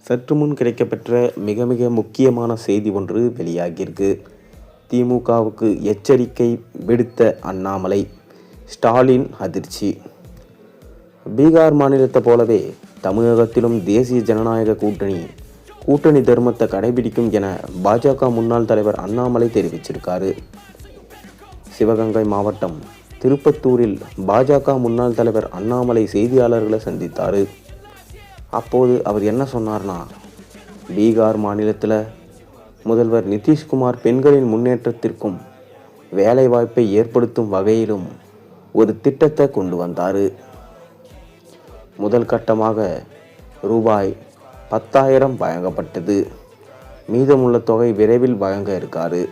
சற்று முன் கிடைக்கப்பெற்ற மிக மிக முக்கியமான செய்தி ஒன்று வெளியாகியிருக்கு. திமுகவுக்கு எச்சரிக்கை விடுத்த அண்ணாமலை, ஸ்டாலின் அதிர்ச்சி. பீகார் மாநிலத்தை போலவே தமிழகத்திலும் தேசிய ஜனநாயக கூட்டணி தர்மத்தை கடைபிடிக்கும் என பாஜக முன்னாள் தலைவர் அண்ணாமலை தெரிவிச்சிருக்காரு. சிவகங்கை மாவட்டம் திருப்பத்தூரில் பாஜக முன்னாள் தலைவர் அண்ணாமலை செய்தியாளர்களை சந்தித்தார். அப்போது அவர் என்ன சொன்னார்னா, பீகார் மாநிலத்தில் முதல்வர் நிதிஷ்குமார் பெண்களின் முன்னேற்றத்திற்கும் வேலைவாய்ப்பை ஏற்படுத்தும் வகையிலும் ஒரு திட்டத்தை கொண்டு வந்தார். முதல் கட்டமாக ரூபாய் 10,000 வழங்கப்பட்டது. மீதமுள்ள தொகை விரைவில் வழங்க இருக்காரு.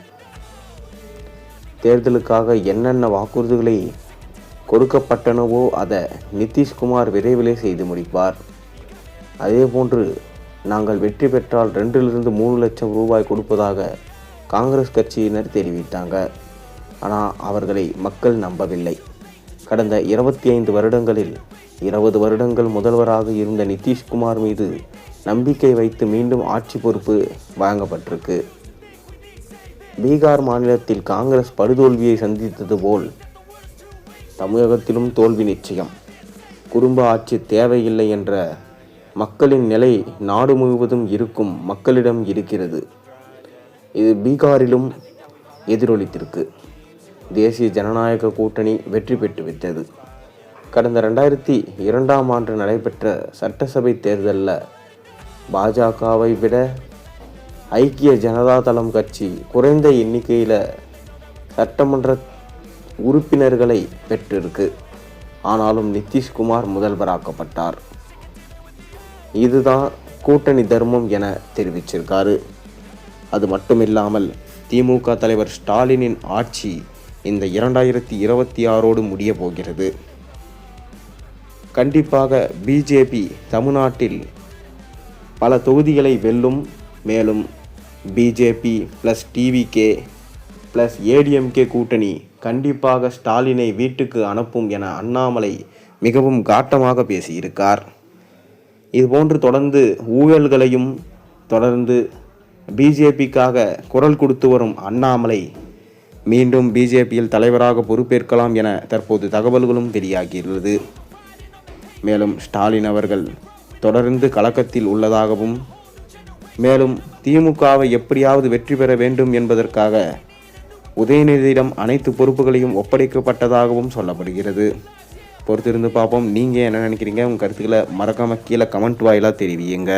தேர்தலுக்காக என்னென்ன வாக்குறுதிகளை கொடுக்கப்பட்டனவோ அதை நிதிஷ்குமார் விரைவிலே செய்து முடிப்பார். அதேபோன்று நாங்கள் வெற்றி பெற்றால் 2-3 லட்சம் ரூபாய் கொடுப்பதாக காங்கிரஸ் கட்சியினர் தெரிவித்தாங்க. ஆனால் அவர்களை மக்கள் நம்பவில்லை. கடந்த 25 வருடங்களில் 20 வருடங்கள் முதல்வராக இருந்த நிதிஷ்குமார் மீது நம்பிக்கை வைத்து மீண்டும் ஆட்சி பொறுப்பு வழங்கப்பட்டிருக்கு. பீகார் மாநிலத்தில் காங்கிரஸ் படுதோல்வியை சந்தித்தது போல் தமிழகத்திலும் தோல்வி நிச்சயம். குடும்ப ஆட்சி தேவையில்லை என்ற மக்களின் நிலை நாடு முழுவதும் இருக்கும் மக்களிடம் இருக்கிறது. இது பீகாரிலும் எதிரொலித்திருக்கு. தேசிய ஜனநாயக கூட்டணி வெற்றி பெற்றுவிட்டது. கடந்த 2002ஆம் ஆண்டு நடைபெற்ற சட்டசபை தேர்தலில் பாஜகவை விட ஐக்கிய ஜனதா தளம் கட்சி குறைந்த எண்ணிக்கையில் சட்டமன்ற உறுப்பினர்களை பெற்றிருக்கு. ஆனாலும் நிதிஷ்குமார் முதல்வராக்கப்பட்டார். இதுதான் கூட்டணி தர்மம் என தெரிவிச்சிருக்காரு. அது மட்டுமில்லாமல் திமுக தலைவர் ஸ்டாலினின் ஆட்சி இந்த 2026ஓடு முடிய போகிறது. கண்டிப்பாக பிஜேபி தமிழ்நாட்டில் பல தொகுதிகளை வெல்லும். மேலும் பிஜேபி + டிவிகே + ஏடிஎம்கே கூட்டணி கண்டிப்பாக ஸ்டாலினை வீட்டுக்கு அனுப்பும் என அண்ணாமலை மிகவும் காட்டமாக பேசியிருக்கார். இதுபோன்று தொடர்ந்து ஊழல்களையும் தொடர்ந்து பிஜேபிக்காக குரல் கொடுத்து வரும் அண்ணாமலை மீண்டும் பிஜேபியில் தலைவராக பொறுப்பேற்கலாம் என தற்போது தகவல்களும் வெளியாகியுள்ளது. மேலும் ஸ்டாலின் அவர்கள் தொடர்ந்து கலக்கத்தில் உள்ளதாகவும், மேலும் திமுகவை எப்படியாவது வெற்றி பெற வேண்டும் என்பதற்காக உதயநிதியிடம் அனைத்து பொறுப்புகளையும் ஒப்படைக்கப்பட்டதாகவும் சொல்லப்படுகிறது. பொறுத்திருந்து பார்ப்போம். நீங்கள் என்ன நினைக்கிறீங்க? உங்கள் கருத்துக்களை மறக்காமல் கீழே கமெண்ட் வாயிலாக தெரிவியுங்க.